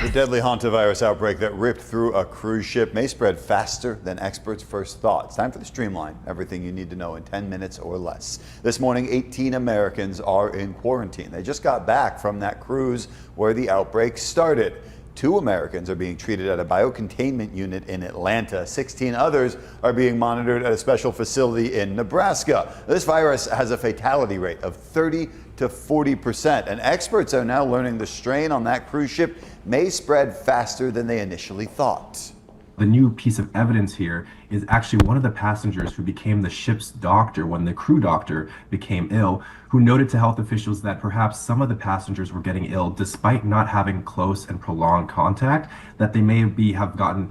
The deadly hantavirus outbreak that ripped through a cruise ship may spread faster than experts first thought. It's time for the Streamline. Everything you need to know in 10 minutes or less. This morning, 18 Americans are in quarantine. They just got back from that cruise where the outbreak started. 2 Americans are being treated at a biocontainment unit in Atlanta. 16 others are being monitored at a special facility in Nebraska. This virus has a fatality rate of 30 to 40%, and experts are now learning the strain on that cruise ship may spread faster than they initially thought. The new piece of evidence here is actually one of the passengers who became the ship's doctor when the crew doctor became ill, who noted to health officials that perhaps some of the passengers were getting ill despite not having close and prolonged contact, that they may have gotten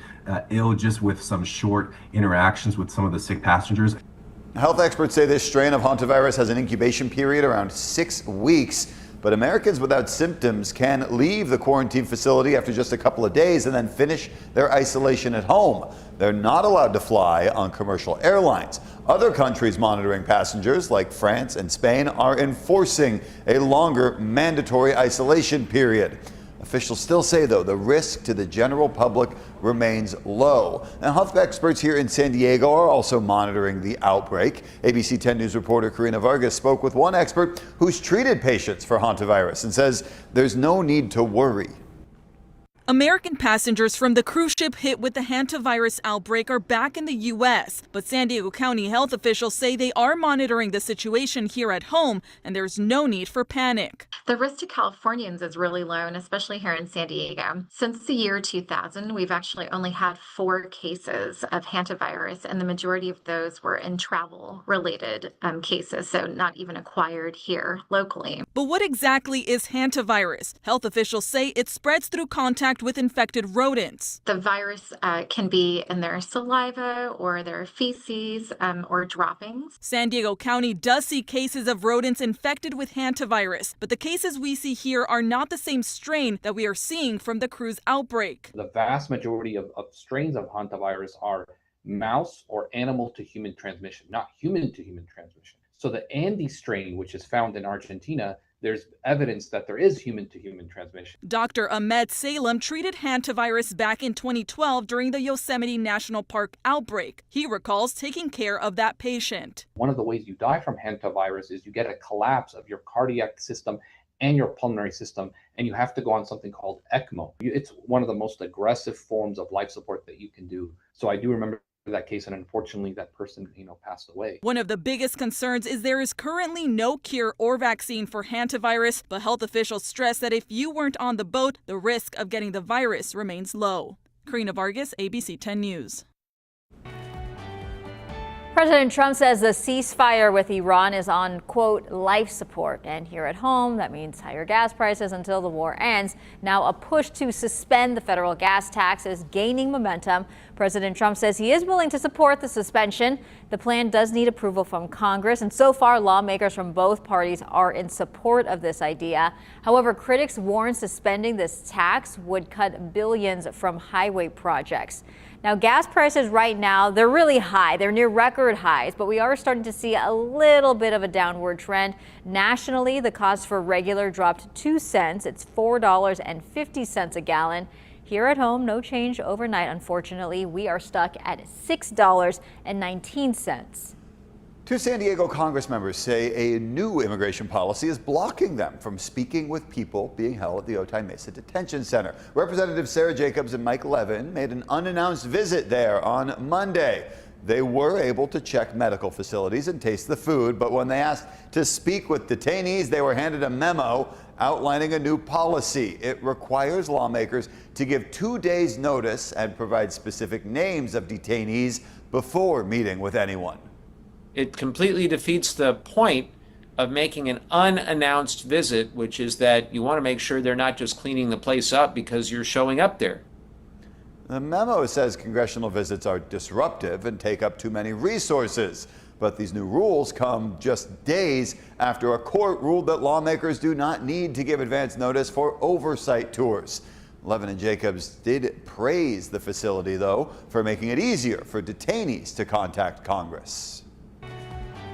ill just with some short interactions with some of the sick passengers. Health experts say this strain of hantavirus has an incubation period around 6 weeks. But Americans without symptoms can leave the quarantine facility after just a couple of days and then finish their isolation at home. They're not allowed to fly on commercial airlines. Other countries monitoring passengers, like France and Spain, are enforcing a longer mandatory isolation period. Officials still say, though, the risk to the general public remains low. Now, health experts here in San Diego are also monitoring the outbreak. ABC 10 News reporter Karina Vargas spoke with one expert who's treated patients for hantavirus and says there's no need to worry. American passengers from the cruise ship hit with the hantavirus outbreak are back in the U.S., but San Diego County health officials say they are monitoring the situation here at home, and there's no need for panic. The risk to Californians is really low, and especially here in San Diego. Since the year 2000, we've actually only had 4 cases of hantavirus, and the majority of those were in travel-related cases, so not even acquired here locally. But what exactly is hantavirus? Health officials say it spreads through contact with infected rodents. The virus can be in their saliva or their feces or droppings. San Diego County does see cases of rodents infected with hantavirus, but the cases we see here are not the same strain that we are seeing from the cruise outbreak. The vast majority of strains of hantavirus are mouse or animal to human transmission, not human to human transmission. So the Andes strain, which is found in Argentina, there's evidence that there is human-to-human transmission. Dr. Ahmed Salem treated hantavirus back in 2012 during the Yosemite National Park outbreak. He recalls taking care of that patient. One of the ways you die from hantavirus is you get a collapse of your cardiac system and your pulmonary system, and you have to go on something called ECMO. It's one of the most aggressive forms of life support that you can do. So I do remember that case, and unfortunately that person passed away. One of the biggest concerns is there is currently no cure or vaccine for hantavirus, but health officials stress that if you weren't on the boat, the risk of getting the virus remains low. Karina Vargas, ABC 10 News. President Trump says the ceasefire with Iran is on, quote, life support. And here at home, that means higher gas prices until the war ends. Now a push to suspend the federal gas tax is gaining momentum. President Trump says he is willing to support the suspension. The plan does need approval from Congress, and so far lawmakers from both parties are in support of this idea. However, critics warn suspending this tax would cut billions from highway projects. Now, gas prices right now, they're really high. They're near record highs, but we are starting to see a little bit of a downward trend. Nationally, the cost for regular dropped 2 cents. It's $4.50 a gallon. Here at home, no change overnight, unfortunately. We are stuck at $6.19. 2 San Diego Congress members say a new immigration policy is blocking them from speaking with people being held at the Otay Mesa Detention Center. Representatives Sarah Jacobs and Mike Levin made an unannounced visit there on Monday. They were able to check medical facilities and taste the food, but when they asked to speak with detainees, they were handed a memo outlining a new policy. It requires lawmakers to give 2 days notice and provide specific names of detainees before meeting with anyone. It completely defeats the point of making an unannounced visit, which is that you want to make sure they're not just cleaning the place up because you're showing up there. The memo says congressional visits are disruptive and take up too many resources. But these new rules come just days after a court ruled that lawmakers do not need to give advance notice for oversight tours. Levin and Jacobs did praise the facility, though, for making it easier for detainees to contact Congress.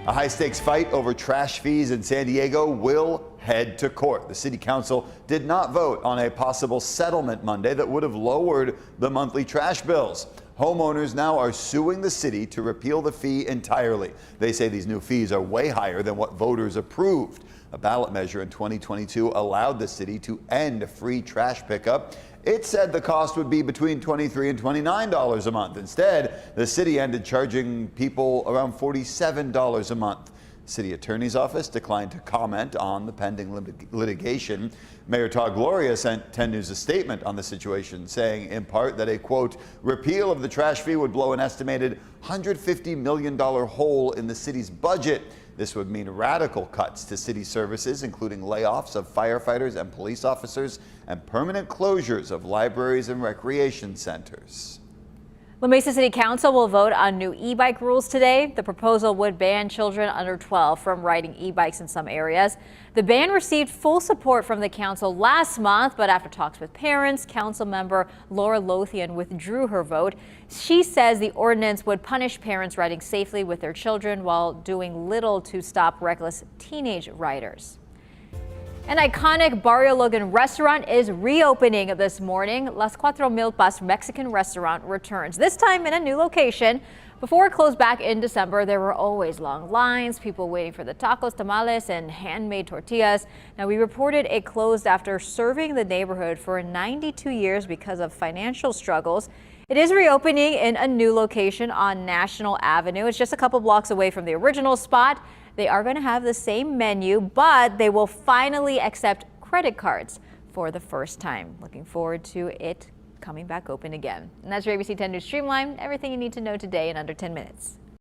A high-stakes fight over trash fees in San Diego will head to court. The city council did not vote on a possible settlement Monday that would have lowered the monthly trash bills. Homeowners now are suing the city to repeal the fee entirely. They say these new fees are way higher than what voters approved. A ballot measure in 2022 allowed the city to end free trash pickup. It said the cost would be between $23 and $29 a month. Instead, the city ended charging people around $47 a month. The city attorney's office declined to comment on the pending litigation. Mayor Todd Gloria sent 10 News a statement on the situation, saying in part that a, quote, repeal of the trash fee would blow an estimated $150 million hole in the city's budget. This would mean radical cuts to city services, including layoffs of firefighters and police officers and permanent closures of libraries and recreation centers. La Mesa City Council will vote on new e-bike rules today. The proposal would ban children under 12 from riding e-bikes in some areas. The ban received full support from the council last month, but after talks with parents, council member Laura Lothian withdrew her vote. She says the ordinance would punish parents riding safely with their children while doing little to stop reckless teenage riders. An iconic Barrio Logan restaurant is reopening this morning. Las Cuatro Milpas Mexican restaurant returns, this time in a new location. Before it closed back in December, there were always long lines, people waiting for the tacos, tamales, and handmade tortillas. Now, we reported it closed after serving the neighborhood for 92 years because of financial struggles. It is reopening in a new location on National Avenue. It's just a couple blocks away from the original spot. They are going to have the same menu, but they will finally accept credit cards for the first time. Looking forward to it coming back open again. And that's your ABC 10 News Streamline. Everything you need to know today in under 10 minutes.